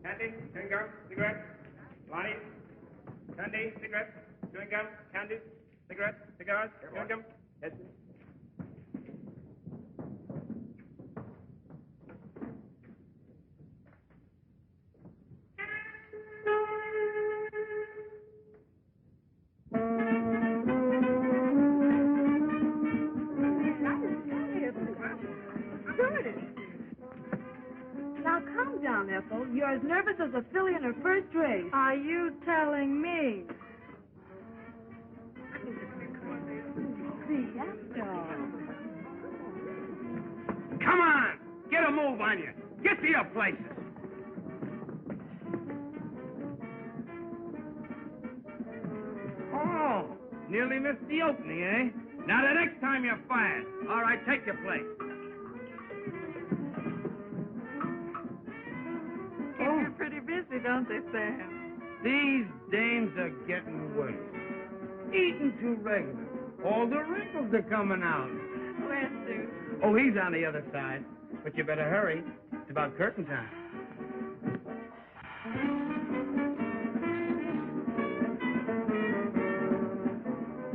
Candy, chewing gum, cigarettes. Lonnie, candy, cigarettes, chewing gum, candy, cigarettes, cigars, chewing gum. Yes, sir. Now, calm down, Ethel. You're as nervous as a filly in her first race. Are you telling me? Come on! Get a move on you. Get to your places. Oh, nearly missed the opening, eh? Now the next time you're fired. All right, take your place. Keep you pretty busy, don't they, Sam? These dames are getting worse. Eating too regular. All the wrinkles are coming out. Where's Sue? Oh, he's on the other side. But you better hurry. It's about curtain time.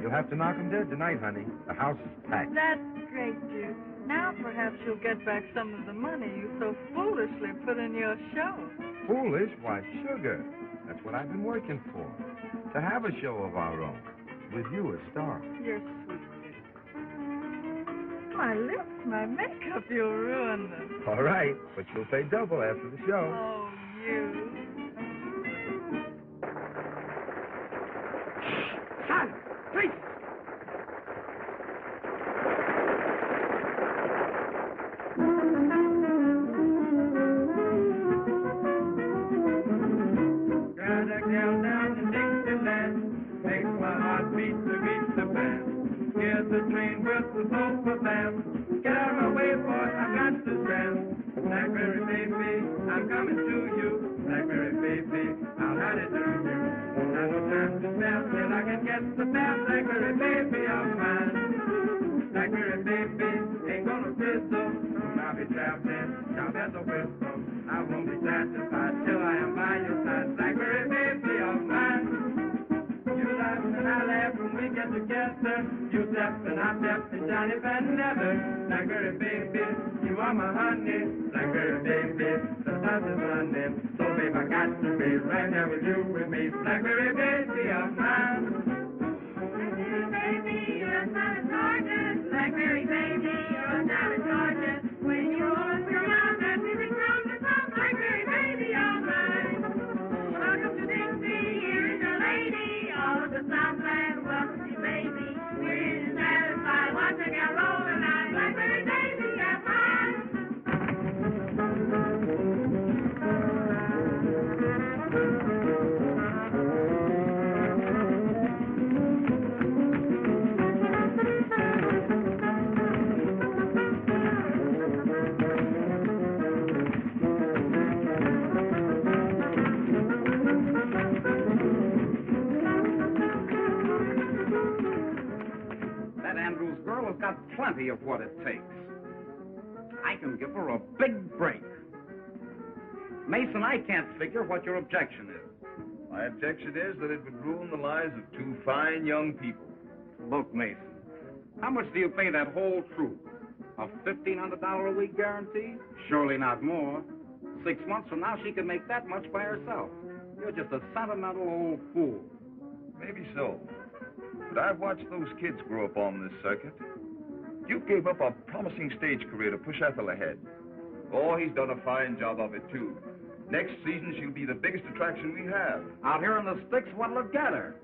You'll have to knock him dead tonight, honey. The house is packed. That's great, Jude. Now perhaps you'll get back some of the money you so foolishly put in your show. Foolish? Why, sugar. That's what I've been working for. To have a show of our own. With you as star. You're sweet. My lips, my makeup, you'll ruin them. All right, but you'll pay double after the show. Oh, you. Son, please. Got a gal down in Dixieland, makes my heart beat to beat the band. Here's the train with the sofa band. Get out of my way, boy, I've got to stand. Blackberry baby, I'm coming to you. Blackberry baby, I'll hide it to you. Not no time to spare till I can get the best Blackberry baby of mine. Blackberry baby, ain't gonna fizzle. I'll be traveling down at the whistle. I won't be satisfied till I am by your side. Blackberry baby of mine. You laugh and I laugh when we get together. You step and I step and Johnny Van Never. Blackberry baby, you are my honey. Blackberry baby, the sun is running. So babe, I got to be right there with you, with me. Blackberry baby of mine. Blackberry baby, you're not a sergeant. Blackberry baby, you're not a sergeant. When you open your mouth and we become the top. Blackberry baby of mine. Welcome to Dixie, here is your lady. All of the Southland, welcome to baby. We're here to satisfy once again rolling on Blackberry baby of mine. plenty of what it takes. I can give her a big break. Mason, I can't figure what your objection is. My objection is that it would ruin the lives of two fine young people. Look, Mason, how much do you pay that whole troop? A $1,500 a week guarantee? Surely not more. 6 months from now, she can make that much by herself. You're just a sentimental old fool. Maybe so. But I've watched those kids grow up on this circuit. You gave up a promising stage career to push Ethel ahead. Oh, he's done a fine job of it, too. Next season, she'll be the biggest attraction we have. Out here in the sticks, what'll it get her?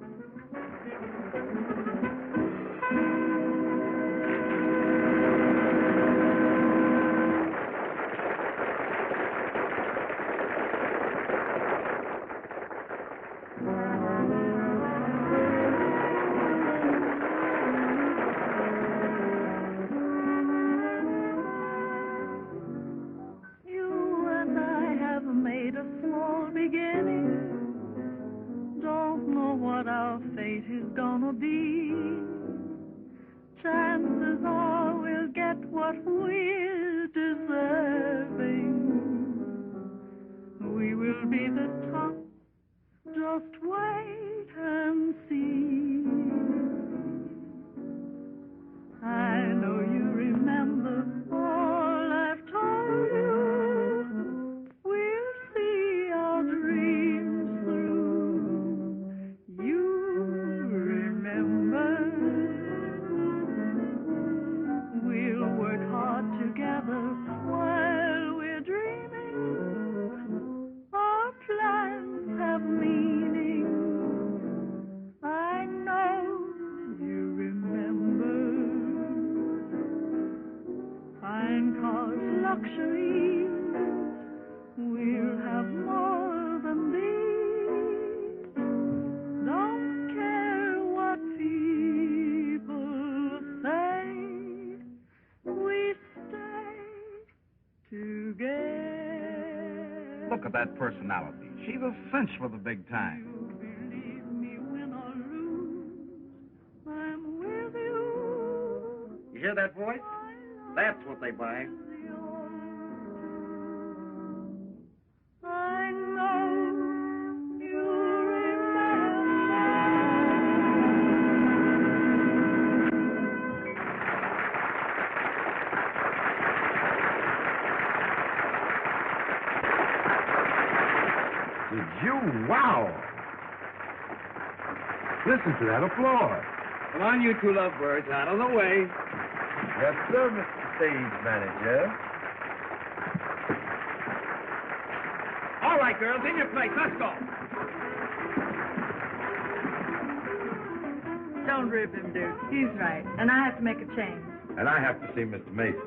Look at that personality. She's a cinch for the big time. You hear that voice? That's what they buy. Wow! Listen to that applause. Come on, you two lovebirds, out of the way. Yes, sir, Mr. Stage Manager. All right, girls, in your place. Let's go. Don't rib him, Duke. He's right. And I have to make a change. And I have to see Mr. Mason.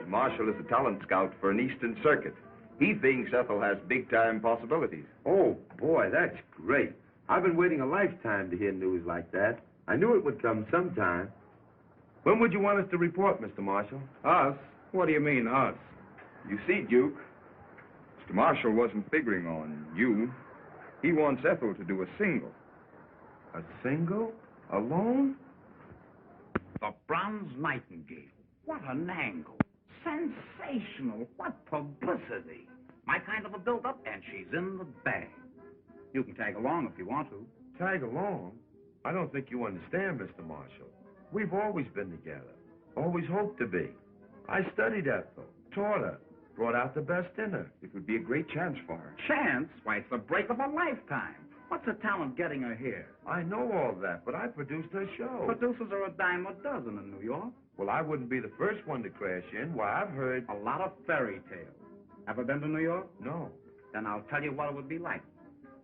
Marshall is a talent scout for an Eastern Circuit. He thinks Ethel has big-time possibilities. Oh, boy, that's great. I've been waiting a lifetime to hear news like that. I knew it would come sometime. When would you want us to report, Mr. Marshall? Us? What do you mean, us? You see, Duke, Mr. Marshall wasn't figuring on you. He wants Ethel to do a single. A single? Alone? The Bronze Nightingale. What an angle. Sensational. What publicity. My kind of a build-up, and she's in the bag. You can tag along if you want to. Tag along? I don't think you understand, Mr. Marshall. We've always been together. Always hoped to be. I studied Ethel, taught her, brought out the best in her. It would be a great chance for her. Chance? Why, it's the break of a lifetime. What's the talent getting her here? I know all that, but I produced her show. Producers are a dime a dozen in New York. Well, I wouldn't be the first one to crash in. Why, I've heard... A lot of fairy tales. Ever been to New York? No. Then I'll tell you what it would be like.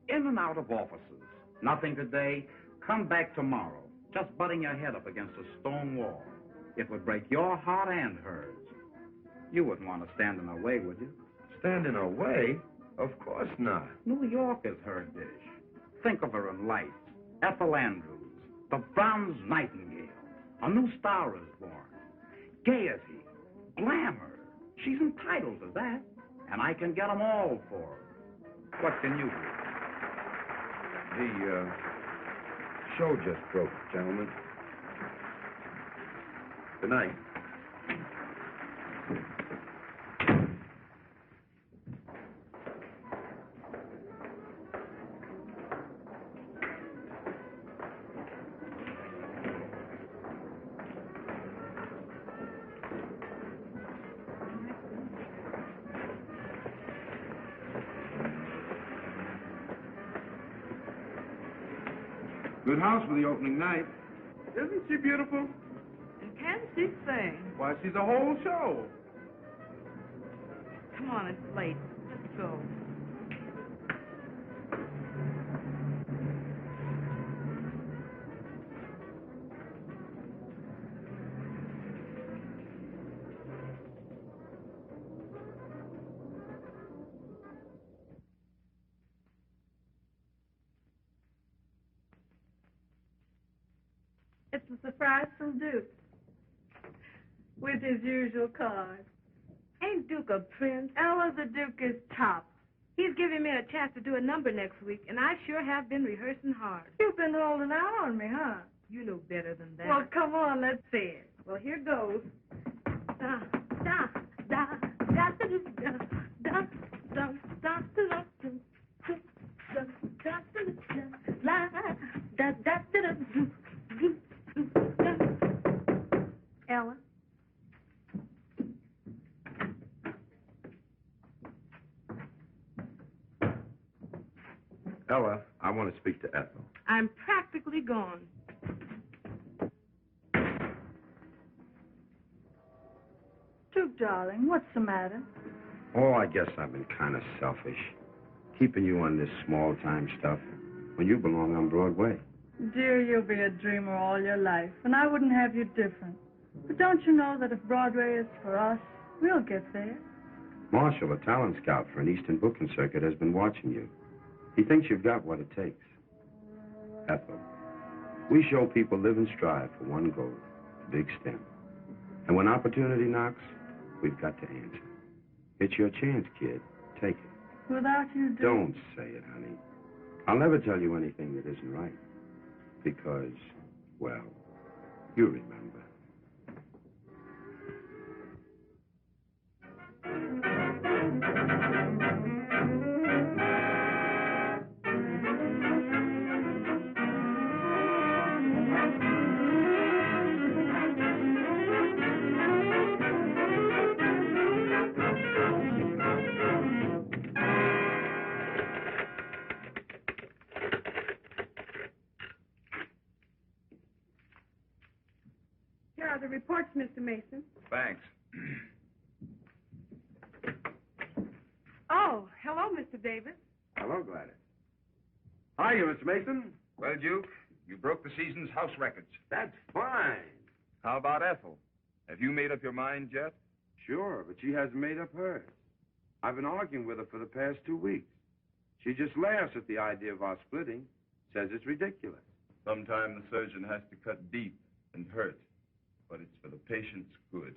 In and out of offices. Nothing today. Come back tomorrow. Just butting your head up against a stone wall. It would break your heart and hers. You wouldn't want to stand in her way, would you? Stand in her way? Of course not. New York is her dish. Think of her in lights. Ethel Andrews, the Bronze Nightingale. A new star is born. Gaiety, glamour. She's entitled to that. And I can get them all for her. What can you do? The show just broke, gentlemen. Good night. Good house for the opening night. Isn't she beautiful? And can she sing? Why, she's a whole show. Come on, it's late. Let's go. It's a surprise from Duke. With his usual card. Ain't Duke a prince? Ella, the Duke is top. He's giving me a chance to do a number next week, and I sure have been rehearsing hard. You've been holding out on me, huh? You know better than that. Well, come on, let's see it. Well, here goes. Da, da, da, da, da, da, da, da, da, da, Ella? Ella, I want to speak to Ethel. I'm practically gone. Duke, darling, what's the matter? Oh, I guess I've been kind of selfish. Keeping you on this small-time stuff when you belong on Broadway. Dear, you'll be a dreamer all your life, and I wouldn't have you different. But don't you know that if Broadway is for us, we'll get there? Marshall, a talent scout for an Eastern booking circuit, has been watching you. He thinks you've got what it takes. Ethel, we show people live and strive for one goal, the big stem. And when opportunity knocks, we've got to answer. It's your chance, kid. Take it. Without you, Duke. Don't say it, honey. I'll never tell you anything that isn't right. Because, well, you remember. Here are the reports, Mr. Mason. Thanks. Oh, hello, Mr. Davis. Hello, Gladys. Hi, you, Mr. Mason. Well, Duke, you broke the season's house records. That's fine. How about Ethel? Have you made up your mind yet? Sure, but she hasn't made up hers. I've been arguing with her for the past 2 weeks. She just laughs at the idea of our splitting, says it's ridiculous. Sometimes the surgeon has to cut deep and hurt, but it's for the patient's good.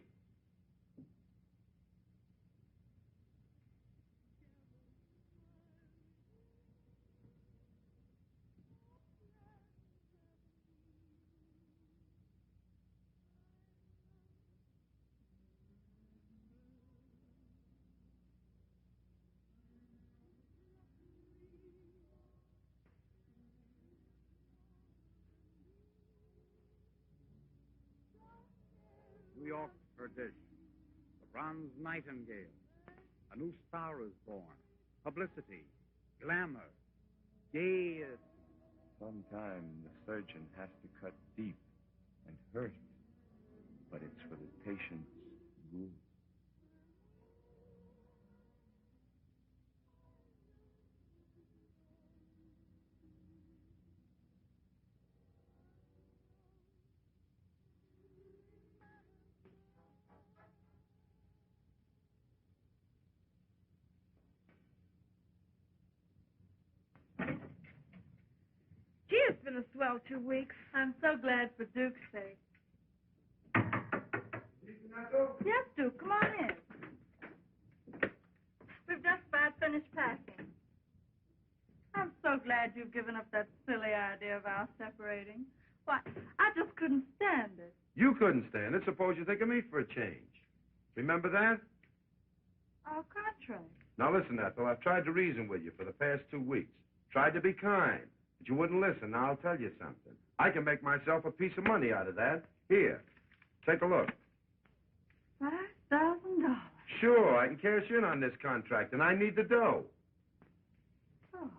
New York tradition. The bronze nightingale. A new star is born. Publicity, glamour, gaiety. Sometimes the surgeon has to cut deep and hurt, but it's for the patient's good. Gee, it's been a swell 2 weeks. I'm so glad for Duke's sake. Yes, Duke, come on in. We've just about finished packing. I'm so glad you've given up that silly idea of our separating. Why, I just couldn't stand it. You couldn't stand it. Suppose you think of me for a change. Remember that? Our contract. Now listen, Ethel, I've tried to reason with you for the past 2 weeks. Tried to be kind, but you wouldn't listen. Now I'll tell you something. I can make myself a piece of money out of that. Here, take a look. $5,000. Sure, I can cash in on this contract, and I need the dough. Oh,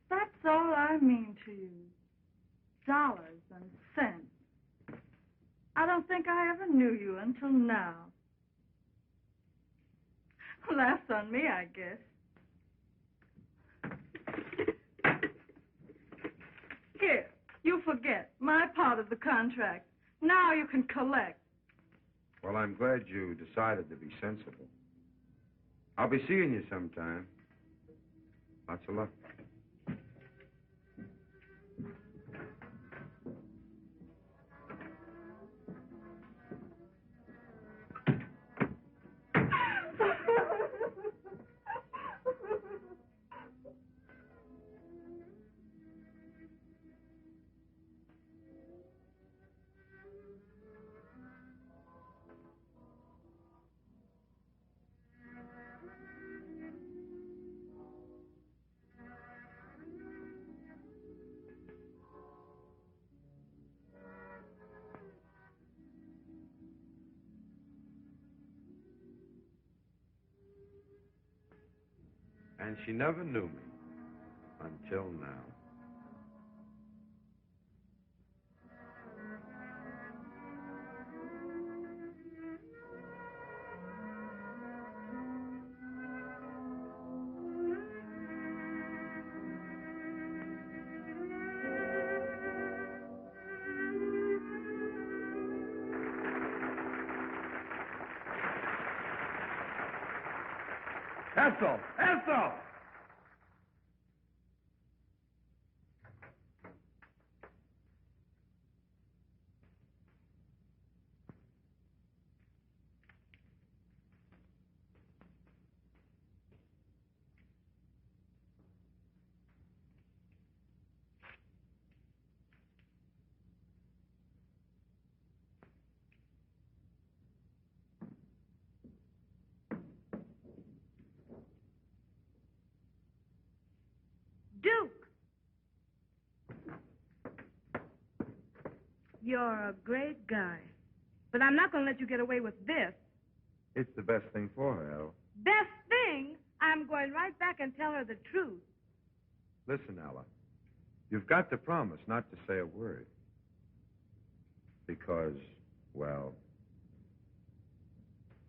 that's all I mean to you. Dollars and cents. I don't think I ever knew you until now. Laughs on me, I guess. Here, you forget my part of the contract. Now you can collect. Well, I'm glad you decided to be sensible. I'll be seeing you sometime. Lots of luck. And she never knew me until now. Ethel! Ethel! Duke! You're a great guy. But I'm not going to let you get away with this. It's the best thing for her, Al. Best thing? I'm going right back and tell her the truth. Listen, Ella, you've got to promise not to say a word. Because, well,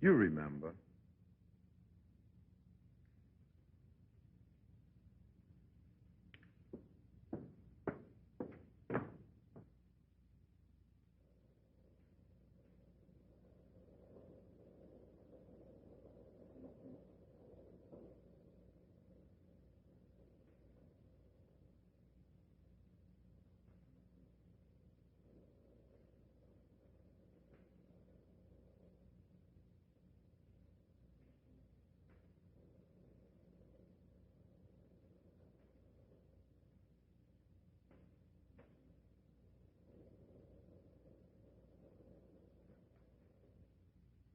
you remember.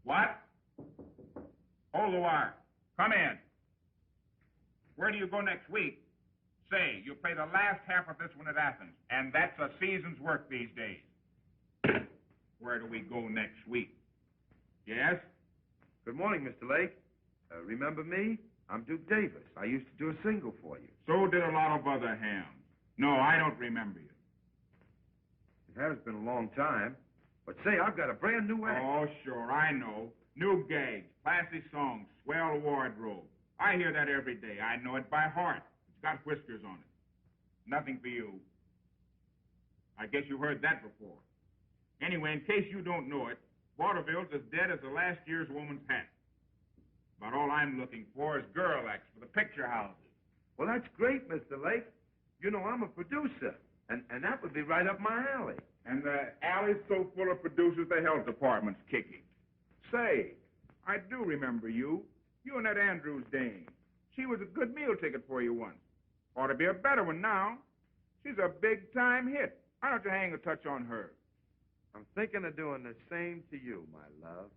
What? Hold the wire. Come in. Where do you go next week? Say, you play the last half of this one at Athens, and that's a season's work these days. where do we go next week? Yes? Good morning, Mr. Lake. Remember me? I'm Duke Davis. I used to do a single for you. So did a lot of other hams. No, I don't remember you. It has been a long time. But say, I've got a brand new act. Oh, sure, I know. New gags, classy songs, swell wardrobe. I hear that every day. I know it by heart. It's got whiskers on it. Nothing for you. I guess you heard that before. Anyway, in case you don't know it, Waterville's as dead as the last year's woman's hat. About all I'm looking for is girl acts for the picture houses. Well, that's great, Mr. Lake. You know, I'm a producer, and that would be right up my alley. And the alley's so full of producers, the health department's kicking. Say, I do remember you. You and that Andrews dame. She was a good meal ticket for you once. Ought to be a better one now. She's a big-time hit. Why don't you hang a touch on her? I'm thinking of doing the same to you, my love.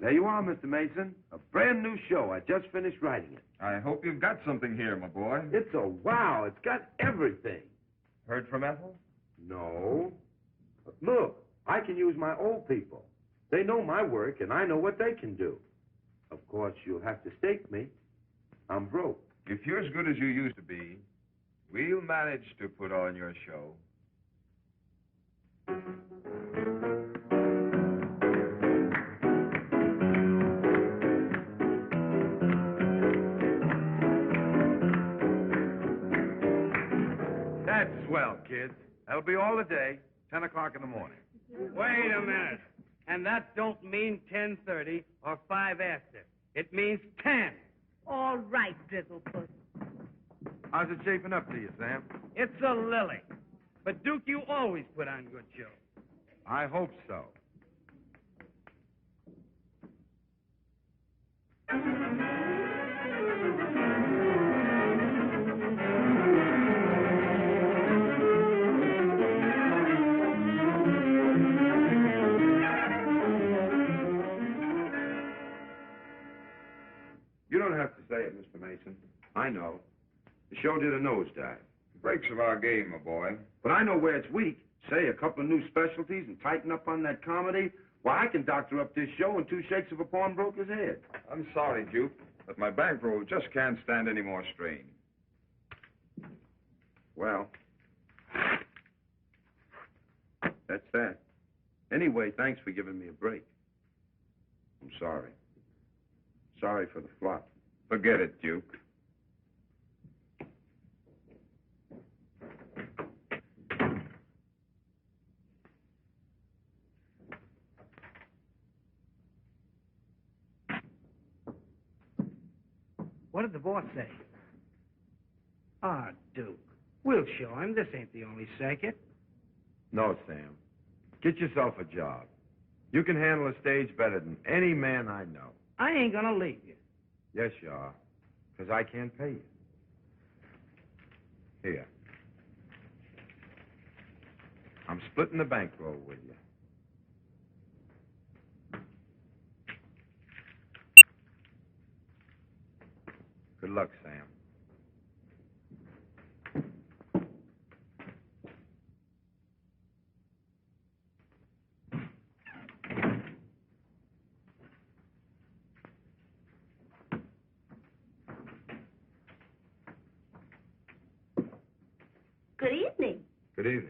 There you are, Mr. Mason. A brand new show. I just finished writing it. I hope you've got something here, my boy. It's a wow. It's got everything. Heard from Ethel? No. But look, I can use my old people. They know my work, and I know what they can do. Of course, you'll have to stake me. I'm broke. If you're as good as you used to be, we'll manage to put on your show. That's swell, kids. That'll be all the day, 10 o'clock in the morning. Wait a minute. And that don't mean 10:30 or 5 after. It means 10. All right, Drizzlepuss. How's it shaping up to you, Sam? It's a lily. But, Duke, you always put on good shows. I hope so. You don't have to say it, Mr. Mason. I know. The show did a nosedive. Breaks of our game, my boy. But I know where it's weak. Say, a couple of new specialties and tighten up on that comedy. Well, I can doctor up this show in 2 shakes of a pawnbroker's head. I'm sorry, Duke, but my bankroll just can't stand any more strain. Well, that's that. Anyway, thanks for giving me a break. I'm sorry. Sorry for the flop. Forget it, Duke. What did the boss say? Ah, Duke. We'll show him. This ain't the only circuit. No, Sam. Get yourself a job. You can handle a stage better than any man I know. I ain't gonna leave you. Yes, you are. Because I can't pay you. Here. I'm splitting the bankroll with you. Good luck, Sam. Good evening. Good evening.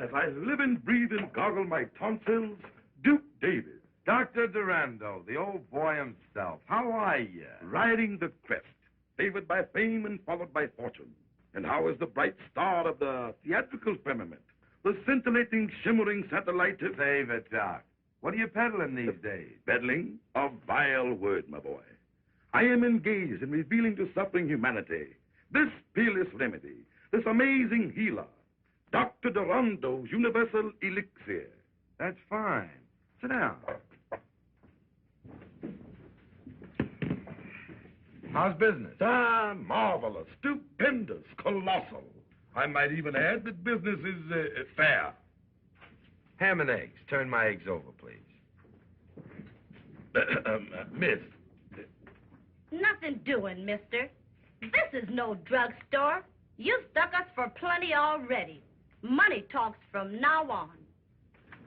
If I live and breathe and goggle my tonsils, Duke Davis, Dr. Durando, the old boy himself. How are you? riding the crest, favored by fame and followed by fortune. And how is the bright star of the theatrical firmament, the scintillating, shimmering satellite of... Save it, Doc. What are you peddling these days? Peddling? A vile word, my boy. I am engaged in revealing to suffering humanity this peerless remedy, this amazing healer, Dr. Durando's Universal Elixir. That's fine. Sit down. How's business? Ah, marvelous, stupendous, colossal. I might even add that business is fair. Ham and eggs. Turn my eggs over, please. Miss. Nothing doing, mister. This is no drugstore. You've stuck us for plenty already. Money talks from now on.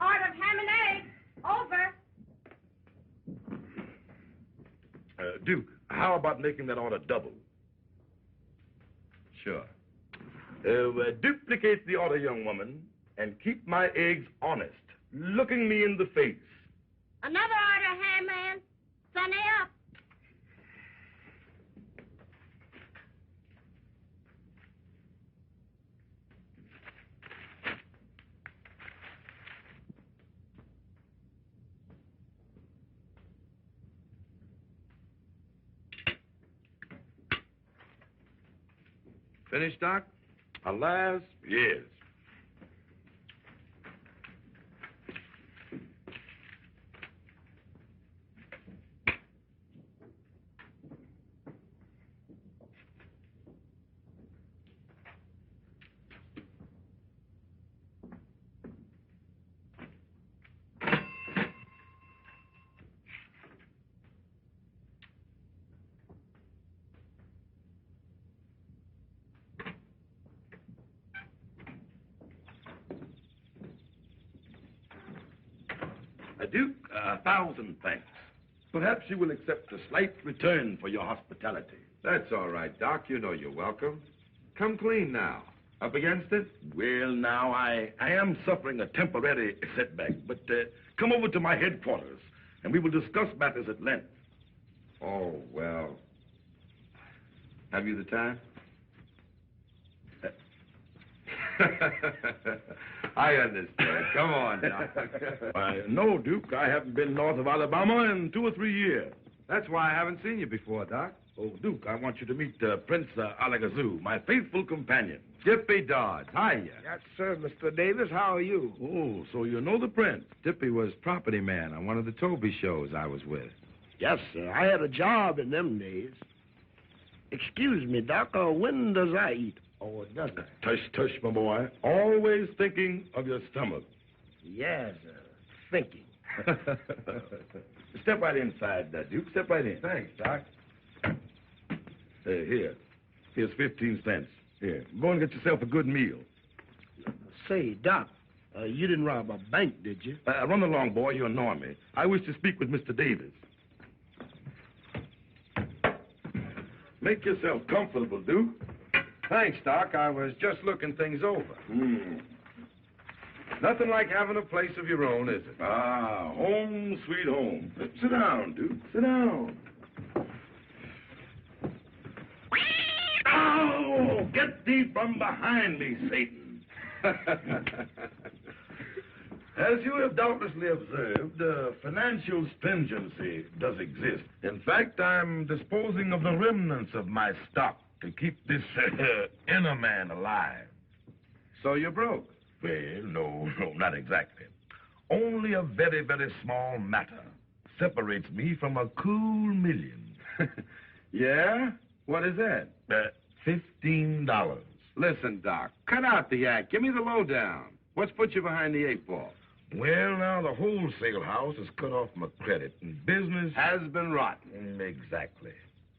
Order of ham and eggs. Over. Duke, how about making that order double? Sure. Duplicate the order, young woman, and keep my eggs honest, looking me in the face. Another order, ham man. Sunny up. Finished, Doc? Alas, yes. Duke, 1,000 thanks. Perhaps you will accept a slight return for your hospitality. That's all right, Doc. You know you're welcome. Come clean now. Up against it? Well, now, I am suffering a temporary setback, but come over to my headquarters, and we will discuss matters at length. Oh, well. Have you the time? I understand. Come on, Doc. No, Duke. I haven't been north of Alabama in 2 or 3 years. That's why I haven't seen you before, Doc. Oh, Duke, I want you to meet Prince Alakazoo, my faithful companion. Dippy Dodge. Hiya. Yes, sir, Mr. Davis. How are you? Oh, so you know the prince. Dippy was property man on one of the Toby shows I was with. Yes, sir. I had a job in them days. Excuse me, Doc, when does I eat? Or does I? Tush, tush, my boy. Always thinking of your stomach. Yes, thinking. Step right inside, Duke. Step right in. Thanks, Doc. Here. Here's 15 cents. Here. Go and get yourself a good meal. Say, Doc, you didn't rob a bank, did you? Run along, boy. You annoy me. I wish to speak with Mr. Davis. Make yourself comfortable, Duke. Thanks, Doc. I was just looking things over. Nothing like having a place of your own, is it? Ah, home, sweet home. Sit down, Duke. Sit down. Ow! Get thee from behind me, Satan. As you have doubtlessly observed, financial stringency does exist. In fact, I'm disposing of the remnants of my stock to keep this inner man alive. So you're broke? Well, no, not exactly. Only a very, very small matter separates me from a cool million. Yeah? What is that? $15. Listen, Doc, cut out the act. Give me the lowdown. What's put you behind the 8 ball? Well, now, the wholesale house has cut off my credit, and business has been rotten. Exactly.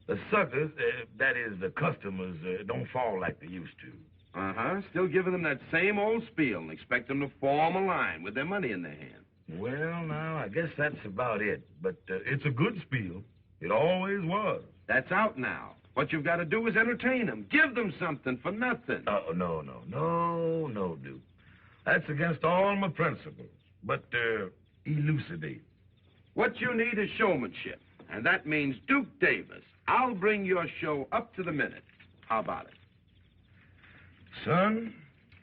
The suckers, that is, the customers, don't fall like they used to. Uh-huh. Still giving them that same old spiel and expect them to form a line with their money in their hand. Well, now, I guess that's about it. But it's a good spiel. It always was. That's out now. What you've got to do is entertain them. Give them something for nothing. Oh, no, Duke. That's against all my principles. But, elucidate. What you need is showmanship. And that means Duke Davis. I'll bring your show up to the minute. How about it? Son,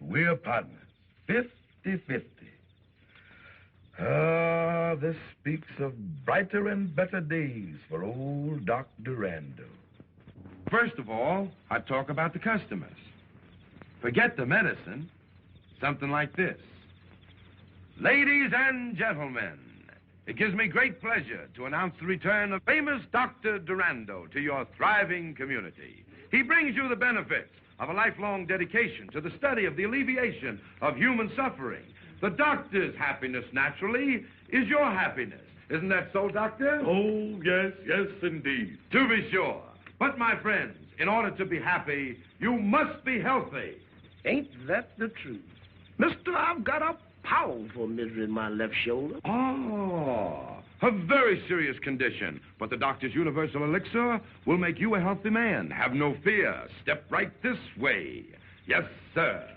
we're partners. 50-50. Ah, this speaks of brighter and better days for old Doc Durando. First of all, I talk about the customers. Forget the medicine. Something like this. Ladies and gentlemen, it gives me great pleasure to announce the return of famous Dr. Durando to your thriving community. He brings you the benefits of a lifelong dedication to the study of the alleviation of human suffering. The doctor's happiness, naturally, is your happiness. Isn't that so, Doctor? Oh, yes, indeed. To be sure. But, my friends, in order to be happy, you must be healthy. Ain't that the truth? Mister, I've got a powerful misery in my left shoulder. Oh, a very serious condition. But the doctor's universal elixir will make you a healthy man. Have no fear. Step right this way. Yes, sir.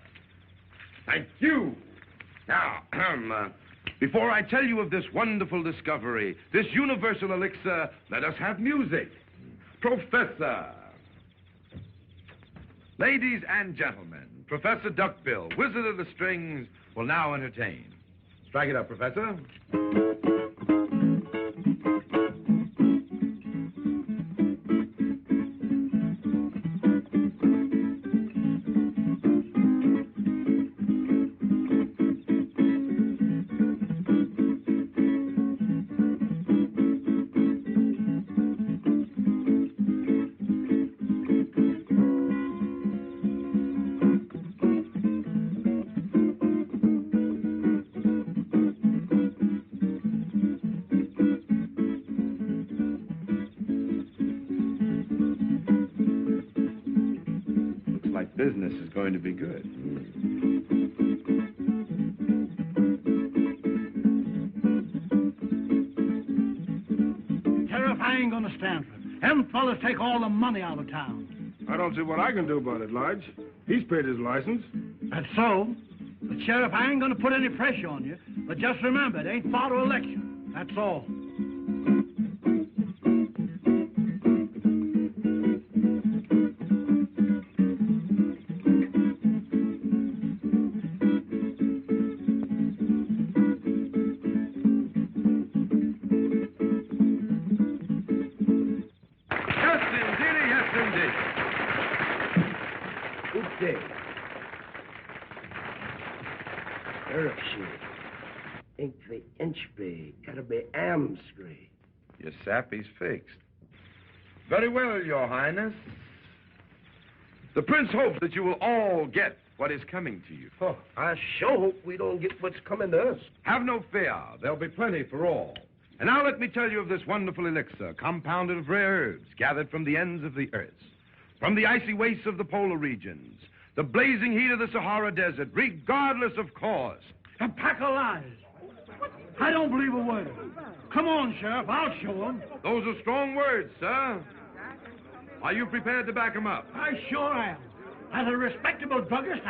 Thank you. Now, before I tell you of this wonderful discovery, this universal elixir, let us have music. Professor. Ladies and gentlemen, Professor Duckbill, Wizard of the Strings, will now entertain. Strike it up, Professor. Business is going to be good. Sheriff, I ain't gonna stand for it. Them fellas take all the money out of town. I don't see what I can do about it, Lodge. He's paid his license. That's so. But, Sheriff, I ain't gonna put any pressure on you. But just remember, it ain't far to election. That's all. Your sappy's fixed. Very well, Your Highness. The Prince hopes that you will all get what is coming to you. Oh, I sure hope we don't get what's coming to us. Have no fear. There'll be plenty for all. And now let me tell you of this wonderful elixir, compounded of rare herbs gathered from the ends of the earth, from the icy wastes of the polar regions, the blazing heat of the Sahara Desert, regardless of cause. A pack of lies. I don't believe a word of it. Come on, Sheriff, I'll show them. Those are strong words, sir. Are you prepared to back them up? I sure am. As a respectable druggist,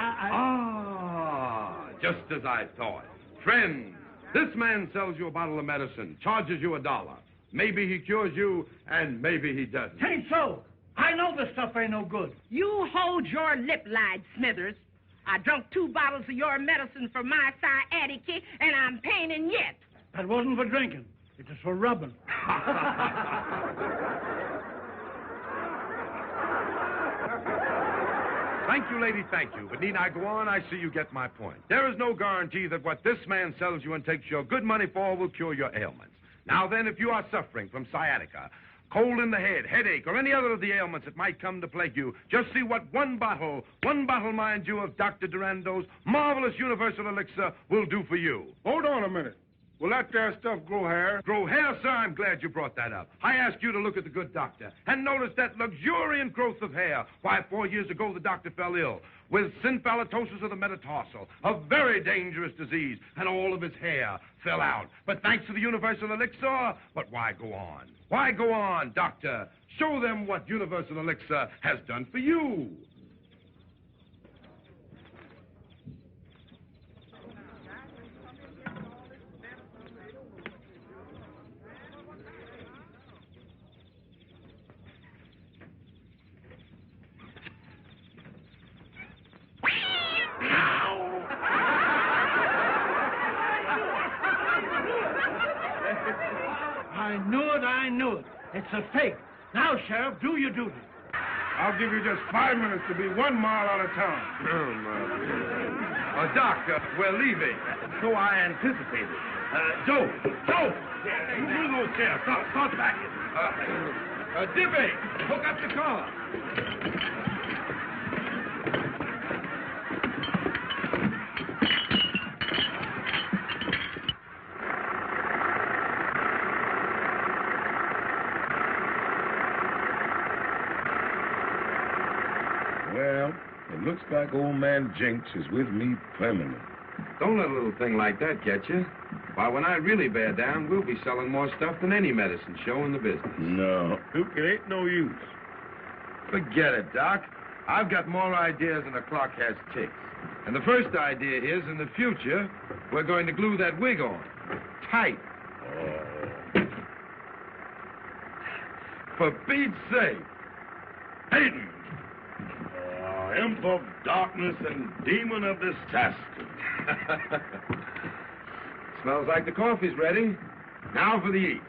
just as I thought. Friends, this man sells you a bottle of medicine, charges you $1. Maybe he cures you, and maybe he doesn't. Tain't so. I know this stuff ain't no good. You hold your lip, lied Smithers. I drunk 2 bottles of your medicine for my sciatica, and I'm paining yet. That wasn't for drinking. It was for rubbing. Thank you, lady, thank you. But need I go on? I see you get my point. There is no guarantee that what this man sells you and takes your good money for will cure your ailments. Now then, if you are suffering from sciatica, cold in the head, headache, or any other of the ailments that might come to plague you, just see what one bottle, mind you, of Dr. Durando's marvelous universal elixir will do for you. Hold on a minute. Will that there stuff grow hair? Grow hair, sir? I'm glad you brought that up. I asked you to look at the good doctor and notice that luxuriant growth of hair. Why, 4 years ago, the doctor fell ill with synphallatosis of the metatarsal, a very dangerous disease, and all of his hair fell out. But thanks to the universal elixir, but why go on? Why go on, doctor? Show them what universal elixir has done for you. I knew it. It's a fake. Now, Sheriff, do your duty. I'll give you just 5 minutes to be 1 mile out of town. Doctor, we're leaving. So I anticipated. Joe! Yeah, you move those chairs. Start backing. Dippy, hook up the car. Well, it looks like old man Jinx is with me permanent. Don't let a little thing like that get you. Why, when I really bear down, we'll be selling more stuff than any medicine show in the business. No, Duke, it ain't no use. Forget it, Doc. I've got more ideas than the clock has ticks. And the first idea is, in the future, we're going to glue that wig on. Tight. Oh. For Pete's sake. Hayden! Imp of darkness and demon of disaster. Smells like the coffee's ready. Now for the eats.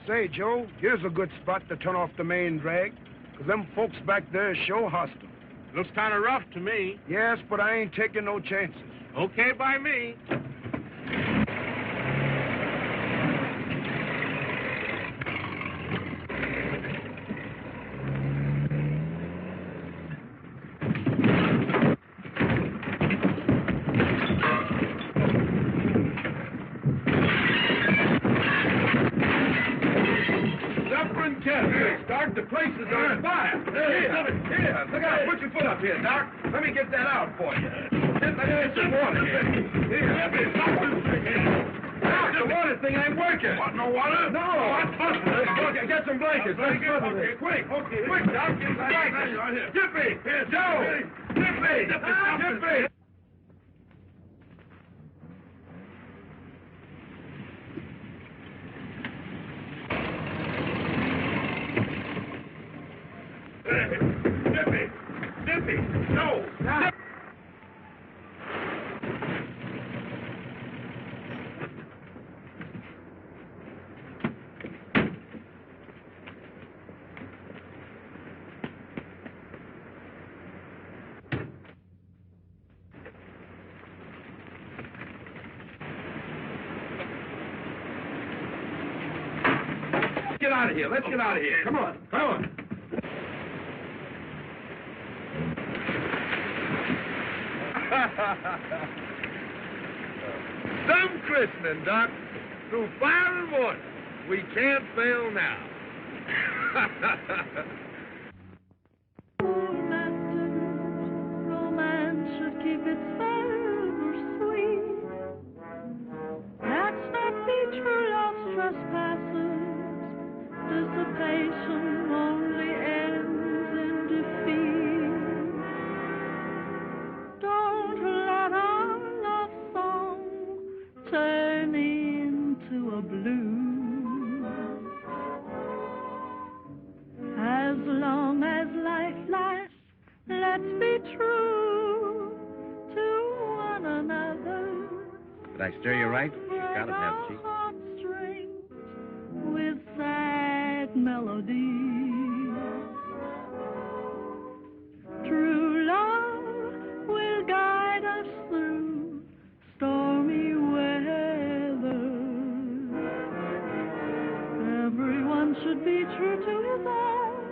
Say, Joe, here's a good spot to turn off the main drag, 'cause them folks back there show hostile. Looks kind of rough to me. Yes, but I ain't taking no chances. Okay by me. Doc, the place is on fire. Here, look out. Put your foot up here, Doc. Let me get that out for you. Let me get some water here. Doc, the water thing ain't working. What, no water? No. Look, get some blankets. Let's go. Okay, Quick, Doc. Get some blankets. Dippy. Here, Joe. Dippy. Dippy! No! Get out of here. Let's get out of here. Come on. Some christening, Doc. Through fire and water. We can't fail now. Romance should keep its flavor sweet. I stir you right? You got it, haven't you? Heartstrings with sad melodies. True love will guide us through stormy weather. Everyone should be true to his own.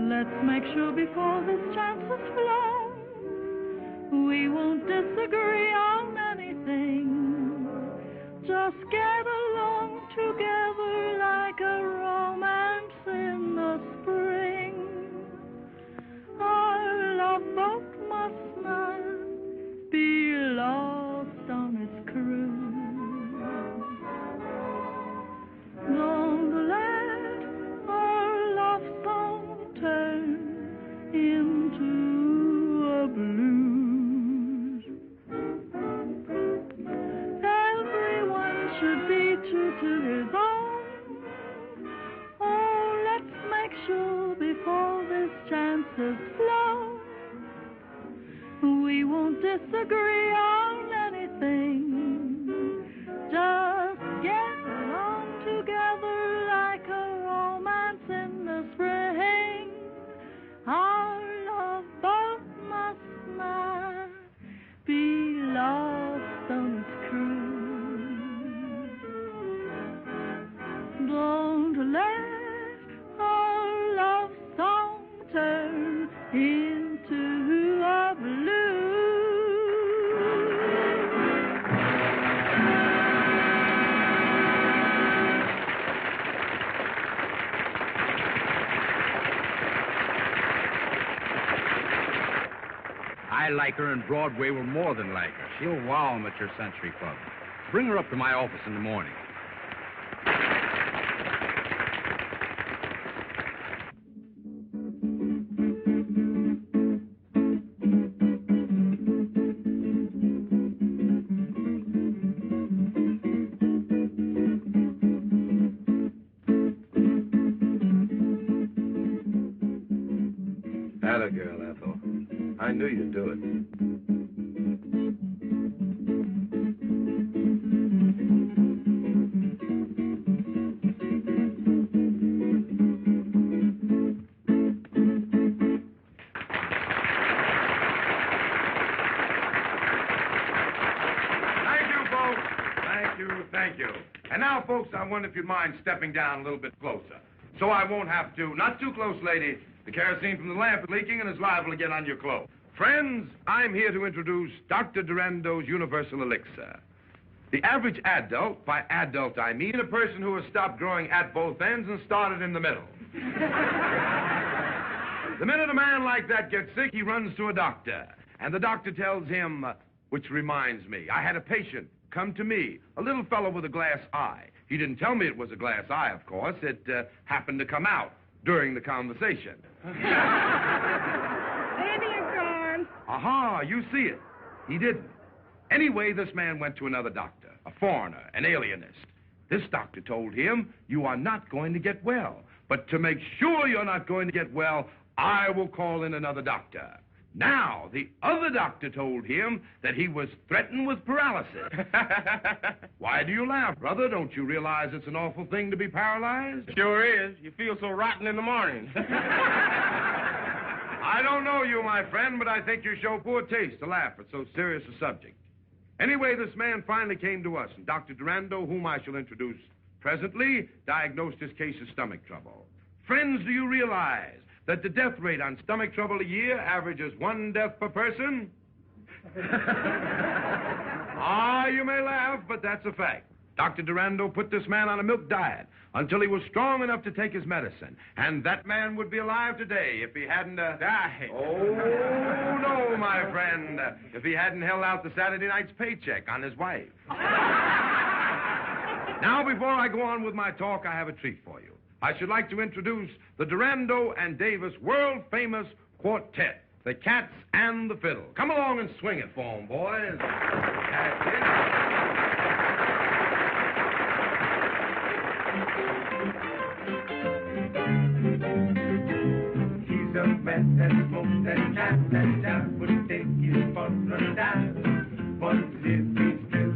Let's make sure before this chance is flown, we won't disagree on anything. Just get along together like a romance in the spring. Our love boat must not be lost on its cruise. Don't let our love song turn into a blues. Everyone should be true to his own. Oh, let's make sure before this chance is flown, we won't disagree on anything. Just get along together like a romance in the spring. Our love boat must not be lost on its cruise. Don't let our love song turn into a blues. I like her, and Broadway will more than like her. She'll wow 'em at your Century Club. Bring her up to my office in the morning. Atta girl, Ethel. I knew you'd do it. Thank you. And now, folks, I wonder if you'd mind stepping down a little bit closer. So I won't have to. Not too close, lady. The kerosene from the lamp is leaking and is liable to get on your clothes. Friends, I'm here to introduce Dr. Durando's Universal Elixir. The average adult, by adult I mean a person who has stopped growing at both ends and started in the middle. The minute a man like that gets sick, he runs to a doctor. And the doctor tells him, which reminds me, I had a patient come to me, a little fellow with a glass eye. He didn't tell me it was a glass eye, of course. It happened to come out during the conversation. Baby, you're gone. Aha, you see it. He didn't. Anyway, this man went to another doctor, a foreigner, an alienist. This doctor told him, you are not going to get well. But to make sure you're not going to get well, I will call in another doctor. Now, the other doctor told him that he was threatened with paralysis. Why do you laugh, brother? Don't you realize it's an awful thing to be paralyzed? Sure is. You feel so rotten in the morning. I don't know you, my friend, but I think you show poor taste to laugh at so serious a subject. Anyway, this man finally came to us, and Dr. Durando, whom I shall introduce presently, diagnosed his case of stomach trouble. Friends, do you realize that the death rate on stomach trouble a year averages 1 death per person? You may laugh, but that's a fact. Dr. Durando put this man on a milk diet until he was strong enough to take his medicine. And that man would be alive today if he hadn't died. Oh, no, my friend. If he hadn't held out the Saturday night's paycheck on his wife. Now, before I go on with my talk, I have a treat for you. I should like to introduce the Durando and Davis world-famous quartet, the Cats and the Fiddle. Come along and swing it for 'em, boys. That's it. He's a man that smokes and jams and jams, would take his fun run down. But if he's still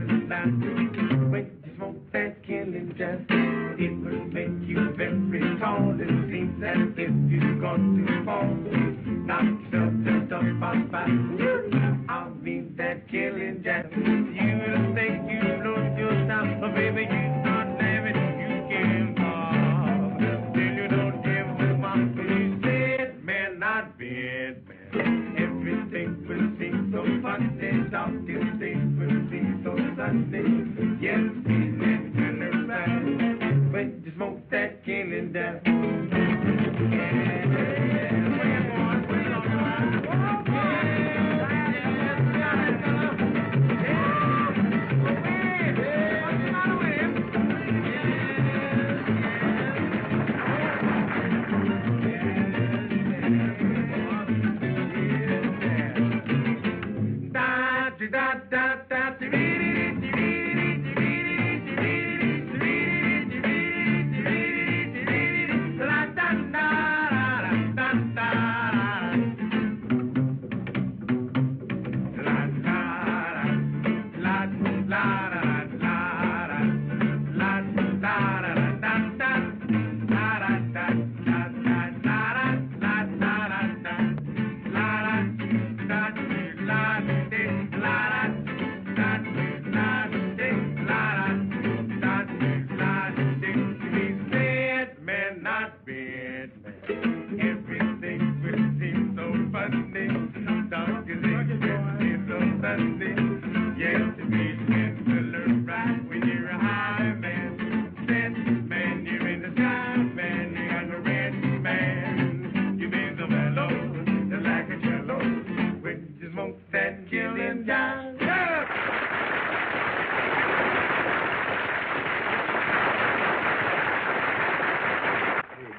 death.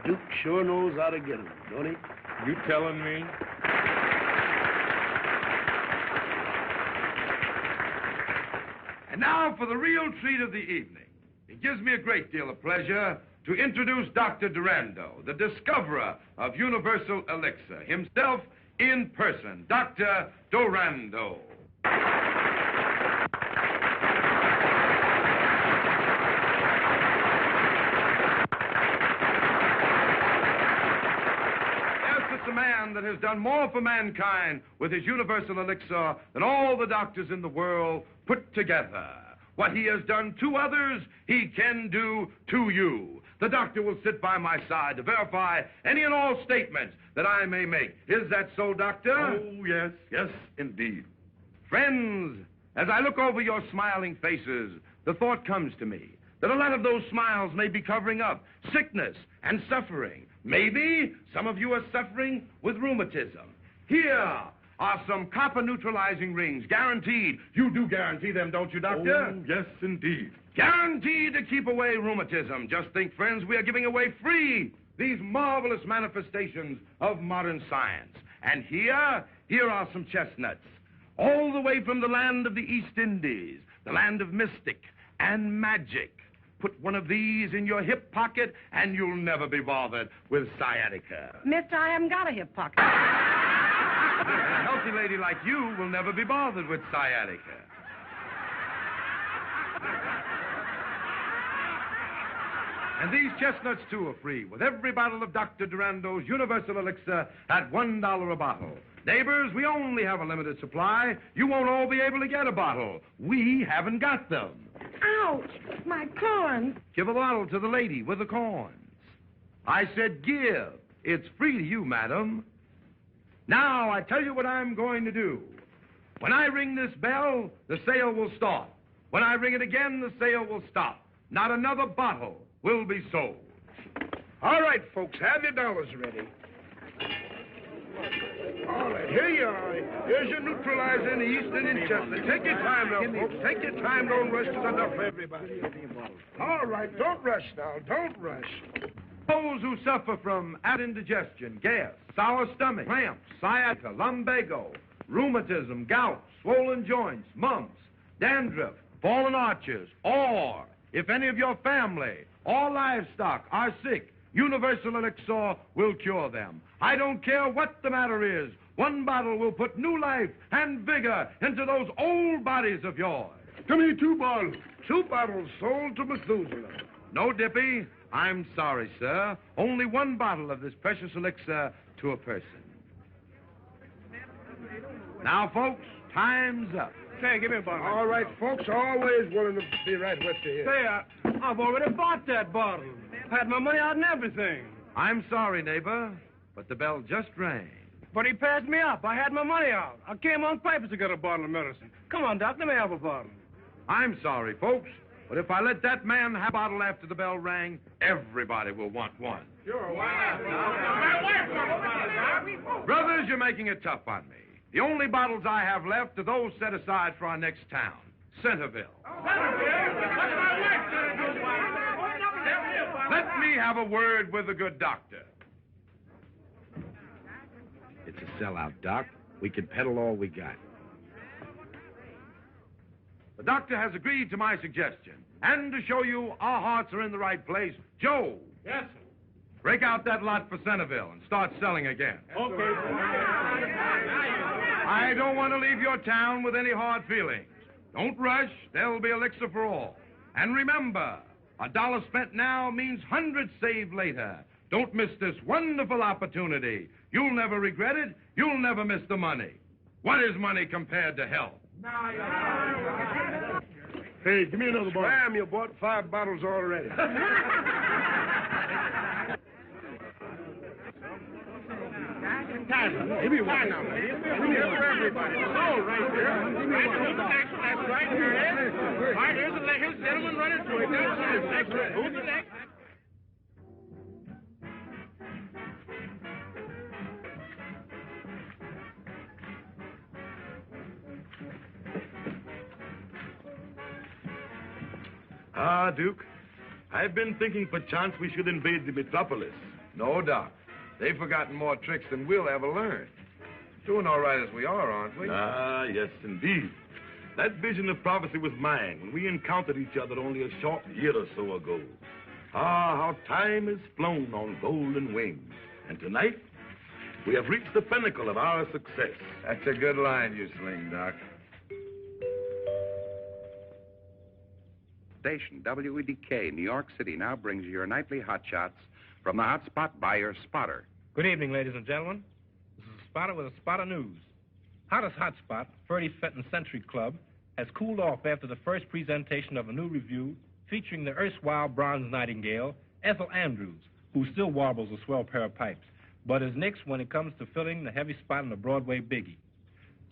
Duke sure knows how to get 'em, don't he? You telling me? And now for the real treat of the evening. It gives me a great deal of pleasure to introduce Dr. Durando, the discoverer of universal elixir, himself in person, Dr. Durando. It's a man that has done more for mankind with his universal elixir than all the doctors in the world put together. What he has done to others, he can do to you. The doctor will sit by my side to verify any and all statements that I may make. Is that so, Doctor? Oh, yes, yes, indeed. Friends, as I look over your smiling faces, the thought comes to me that a lot of those smiles may be covering up sickness and suffering. Maybe some of you are suffering with rheumatism. Here are some copper neutralizing rings, guaranteed. You do guarantee them, don't you, Doctor? Oh, yes, indeed. Guaranteed to keep away rheumatism. Just think, friends, we are giving away free these marvelous manifestations of modern science. And here are some chestnuts, all the way from the land of the East Indies, the land of mystic and magic. Put one of these in your hip pocket, and you'll never be bothered with sciatica. Mister, I haven't got a hip pocket. A healthy lady like you will never be bothered with sciatica. And these chestnuts, too, are free, with every bottle of Dr. Durando's Universal Elixir at $1 a bottle. Neighbors, we only have a limited supply. You won't all be able to get a bottle. We haven't got them. Ouch! My corns. Give a bottle to the lady with the corns. I said give. It's free to you, madam. Now, I tell you what I'm going to do. When I ring this bell, the sale will start. When I ring it again, the sale will stop. Not another bottle will be sold. All right, folks, have your dollars ready. All right, here you are. Here's your neutralizer in the East Indian chestnut. Take your time now, folks. Take your time. Don't rush. There's enough for everybody. All right, don't rush now. Don't rush. Those who suffer from indigestion, gas, sour stomach, cramps, sciatica, lumbago, rheumatism, gout, swollen joints, mumps, dandruff, fallen arches, or if any of your family or livestock are sick, Universal Elixir will cure them. I don't care what the matter is. One bottle will put new life and vigor into those old bodies of yours. Give me 2 bottles. 2 bottles sold to Methuselah. No, Dippy. I'm sorry, sir. Only 1 bottle of this precious elixir to a person. Now, folks, time's up. Say, give me a bottle. All right, folks, always willing to be right with you here. Say, I've already bought that bottle. Had my money out and everything. I'm sorry, neighbor, but the bell just rang. But he passed me up. I had my money out. I came on purpose to get a bottle of medicine. Come on, Doc, let me have a bottle. I'm sorry, folks, But if I let that man have a bottle after the bell rang, everybody will want one. Sure, why not? Brothers, you're making it tough on me. The only bottles I have left are those set aside for our next town, Centerville. Let me have a word with the good doctor. It's a sellout, Doc. We can peddle all we got. The doctor has agreed to my suggestion. And to show you our hearts are in the right place, Joe. Yes, sir. Break out that lot for Centerville and start selling again. Okay. I don't want to leave your town with any hard feelings. Don't rush. There'll be elixir for all. And remember, $1 spent now means hundreds saved later. Don't miss this wonderful opportunity. You'll never regret it. You'll never miss the money. What is money compared to health? Hey, give me another bottle. Damn, you bought 5 bottles already. Give me one now. Give me one for everybody. Oh, right there. That's right. Here it is. All right, here's the gentleman running through it. That's right. Who's the next? Ah, Duke, I've been thinking perchance we should invade the metropolis. No, Doc. They've forgotten more tricks than we'll ever learn. Doing all right as we are, aren't we? Ah, yes, indeed. That vision of prophecy was mine when we encountered each other only a short year or so ago. Ah, how time has flown on golden wings. And tonight, we have reached the pinnacle of our success. That's a good line you sling, Doc. Station WEDK, New York City, now brings you your nightly hot shots from the Hot Spot Buyer Spotter. Good evening, ladies and gentlemen. This is a spotter with a spot of news. Hottest hot spot, Ferdy Fenton Century Club, has cooled off after the first presentation of a new review featuring the erstwhile bronze nightingale, Ethel Andrews, who still warbles a swell pair of pipes, but is nixed when it comes to filling the heavy spot in the Broadway biggie.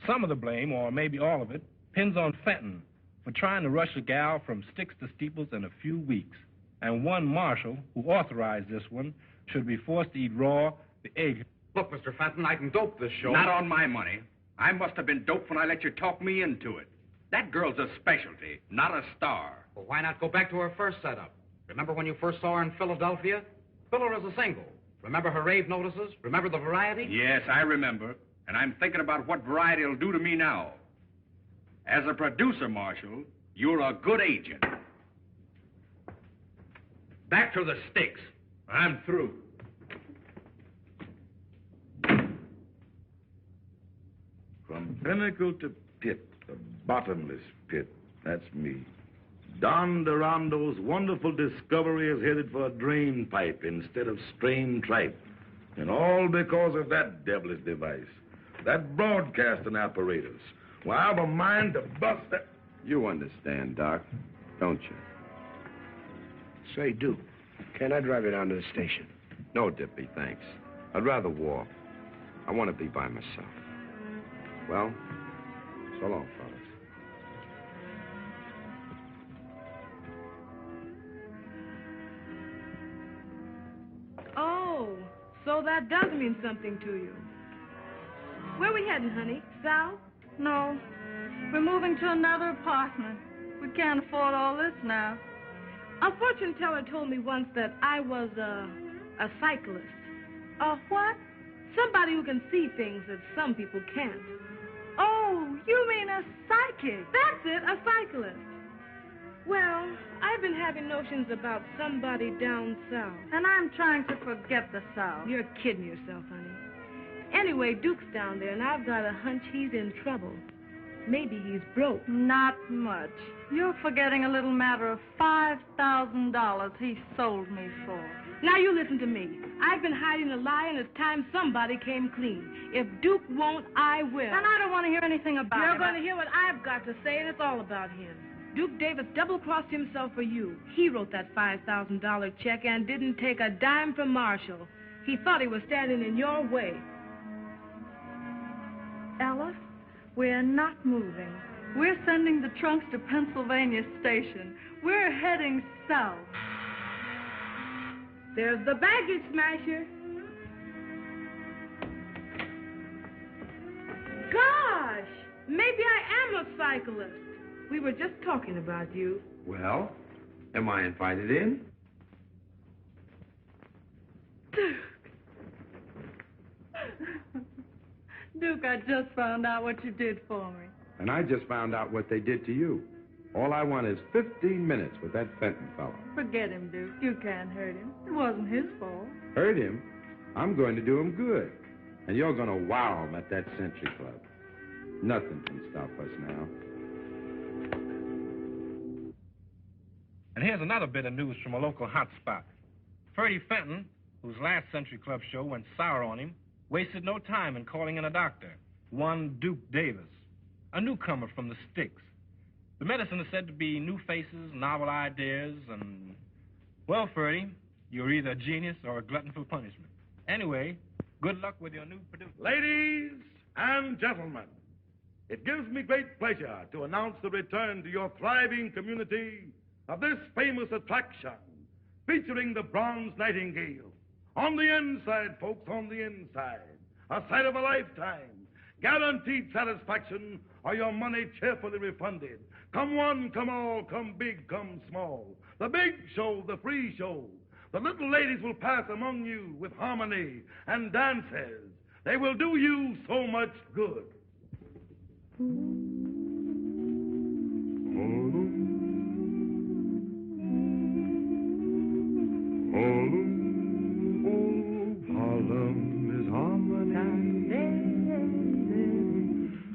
Some of the blame, or maybe all of it, pins on Fenton for trying to rush a gal from sticks to steeples in a few weeks. And one Marshall, who authorized this one, should be forced to eat raw the egg. Look, Mr. Fenton, I can dope this show. Not on my money. I must have been doped when I let you talk me into it. That girl's a specialty, not a star. Well, why not go back to her first setup? Remember when you first saw her in Philadelphia? Fill her as a single. Remember her rave notices? Remember the variety? Yes, I remember. And I'm thinking about what variety will do to me now. As a producer, Marshall, you're a good agent. Back to the sticks. I'm through. From pinnacle to pit, the bottomless pit, that's me. Don Durando's wonderful discovery is headed for a drain pipe instead of strain tripe. And all because of that devilish device, that broadcasting apparatus. Well, I've a mind to bust that. You understand, Doc, don't you? Say, Duke, can I drive you down to the station? No, Dippy, thanks. I'd rather walk. I want to be by myself. Well, so long, fellas. Oh, so that does mean something to you. Where we heading, honey? South? No. We're moving to another apartment. We can't afford all this now. A fortune teller told me once that I was a cyclist. A what? Somebody who can see things that some people can't. Oh, you mean a psychic? That's it, a cyclist. Well, I've been having notions about somebody down south. And I'm trying to forget the South. You're kidding yourself, honey. Anyway, Duke's down there, and I've got a hunch he's in trouble. Maybe he's broke. Not much. You're forgetting a little matter of $5,000 he sold me for. Now you listen to me. I've been hiding a lie, and it's time somebody came clean. If Duke won't, I will. And I don't want to hear anything about it. You're going to hear what I've got to say, and it's all about him. Duke Davis double-crossed himself for you. He wrote that $5,000 check and didn't take a dime from Marshall. He thought he was standing in your way. Alice, we're not moving. We're sending the trunks to Pennsylvania Station. We're heading south. There's the baggage smasher. Gosh, maybe I am a cyclist. We were just talking about you. Well, am I invited in? Duke, I just found out what you did for me. And I just found out what they did to you. All I want is 15 minutes with that Fenton fellow. Forget him, Duke. You can't hurt him. It wasn't his fault. Hurt him? I'm going to do him good. And you're going to wow him at that Century Club. Nothing can stop us now. And here's another bit of news from a local hot spot. Ferdy Fenton, whose last Century Club show went sour on him, wasted no time in calling in a doctor, one Duke Davis, a newcomer from the sticks. The medicine is said to be new faces, novel ideas, and... Well, Ferdy, you're either a genius or a glutton for punishment. Anyway, good luck with your new producer. Ladies and gentlemen, it gives me great pleasure to announce the return to your thriving community of this famous attraction, featuring the Bronze Nightingale. On the inside, folks, on the inside. A sight of a lifetime. Guaranteed satisfaction or your money cheerfully refunded. Come one, come all, come big, come small. The big show, the free show. The little ladies will pass among you with harmony and dances. They will do you so much good. Harlem is harmony.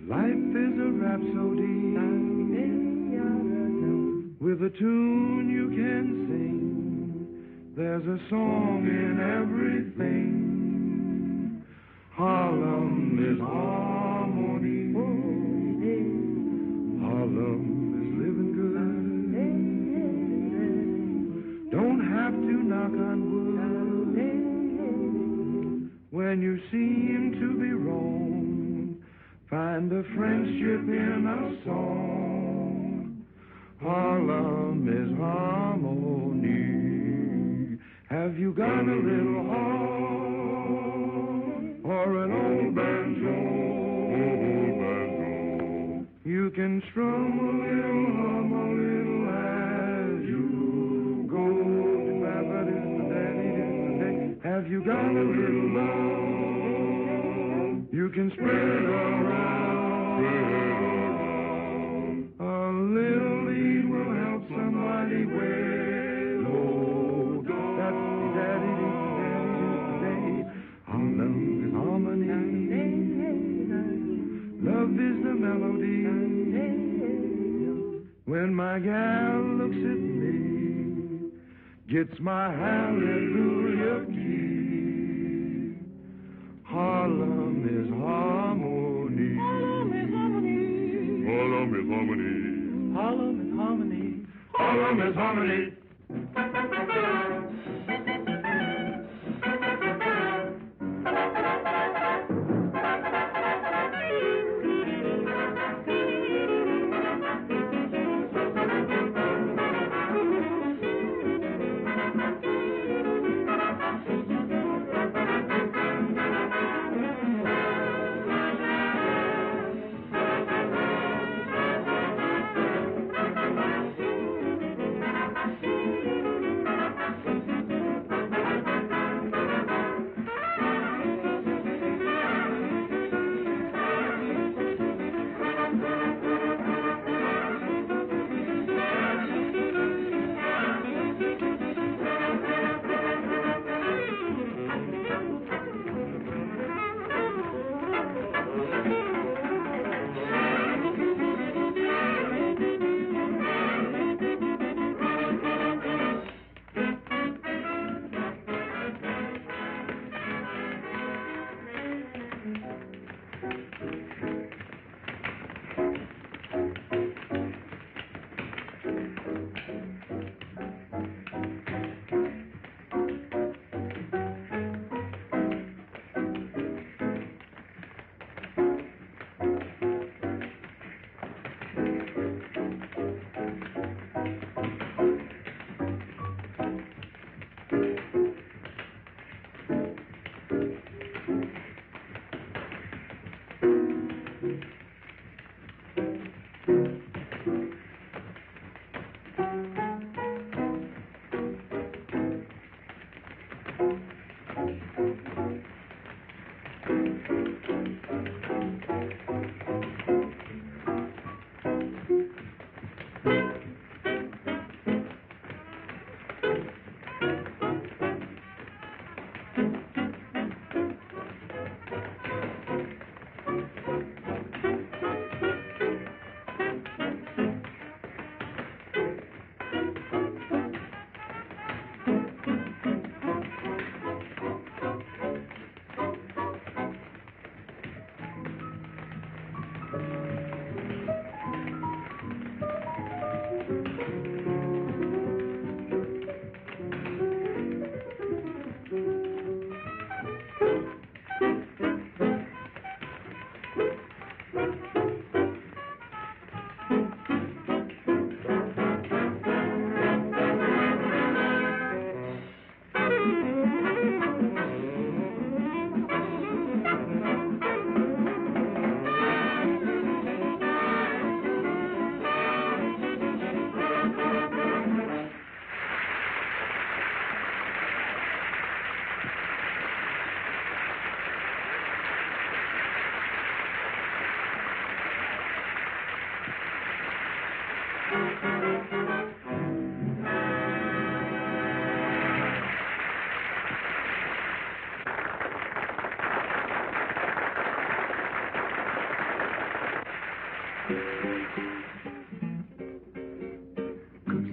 Life is a rhapsody. With a tune you can sing. There's a song in everything. Harlem is harmony. Harlem is living good. Don't have to knock on wood. When you seem to be wrong, find the friendship in a song. Harlem is harmony. Have you got a little heart or an old banjo? You can strum a little, hum a little as you go. Have you got a little love? You can spread around. A little lead will help somebody way low. That's daddy, Harlem is harmony. Love is the melody. When my gal looks at me, gets my hallelujah key. Harlem is harmony. Harlem is harmony. Harlem is harmony. Harlem is harmony. Harlem is harmony.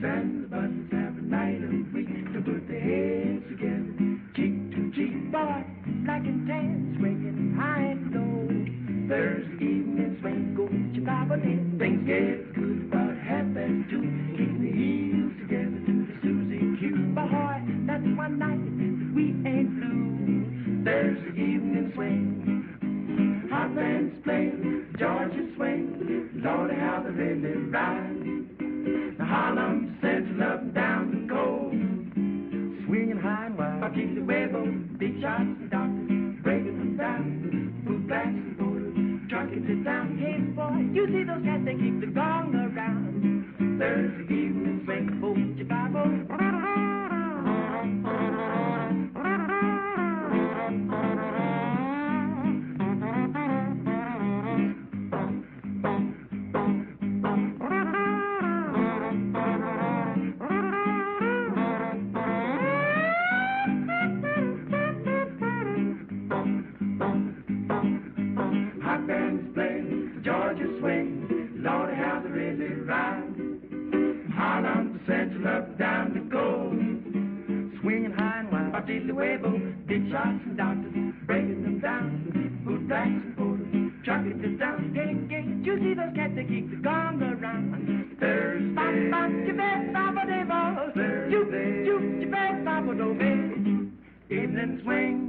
And the buttons have a night of week to put their heads together, cheek to cheek, boy, black and tan, swinging high and low. Thursday evening swing, go get your Bible in. Things get good about 2:30. Keep the heels together to the Susie Q. Boy, that's one night we ain't blue. Thursday evening swing, hot bands playing, Georgia swing. Lordy, how they really ride. The Harlem Central up and down the coast, swinging high and wide. Martini Huevo, big shots and doctors, breaking them down. Boot blacks and borders, trucking it down. Hey boy, you see those cats, they keep the gong around. Thursday evening swing, hold your Bible. Big shots and doctors, breaking them down. Boot blacks and borders, trucking it down. Gang, gang, you see those cats, they keep the gong around. Thursday, bop, you bet, bop, they ball. You bet, bop, do baby. Evening swing.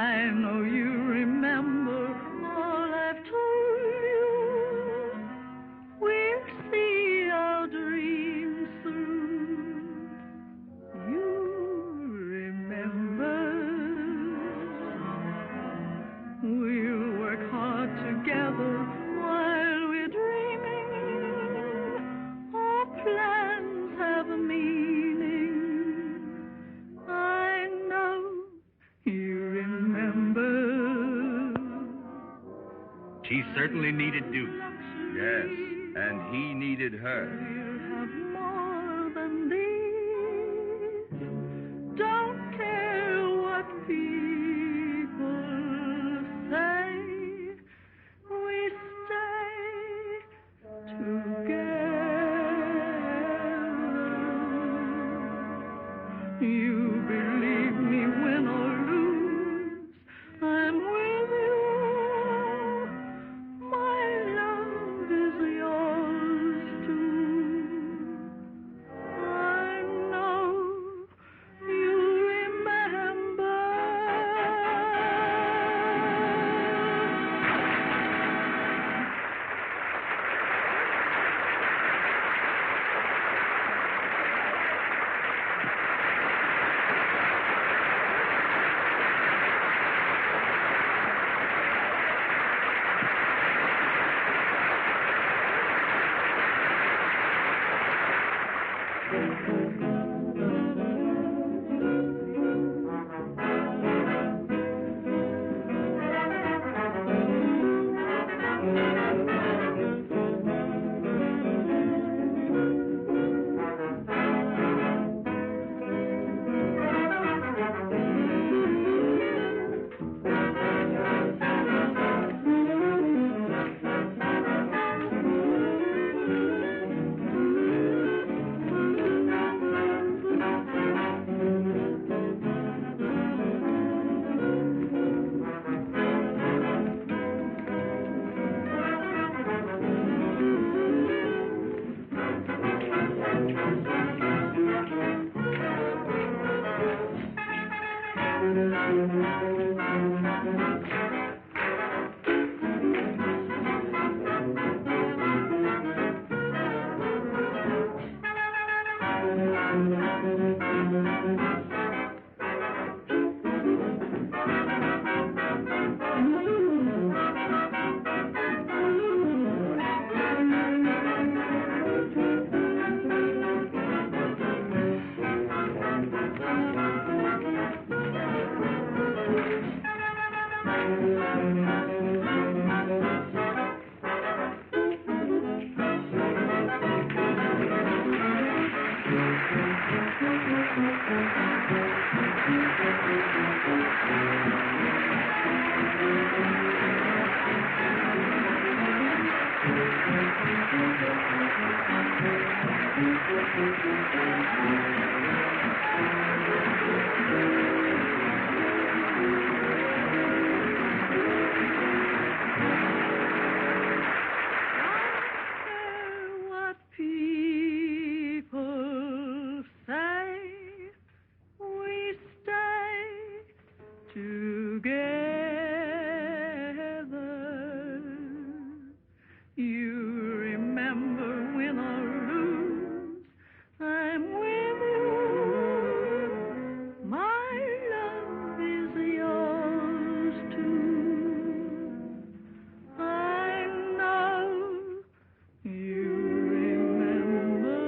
I know you remember all I've told you. We'll see our dreams through. You remember. We'll work hard together while we're dreaming. Our plans have a meaning. I know you remember. She certainly needed Duke. Yes, and he needed her. We'll have more than these. Don't care what people say. We stay together. You believe me, win or lose, I'm with you. My love is yours too. I know you remember. What people say, we stay together. You remember, win or lose, I'm with you. My love is yours too. I know you remember.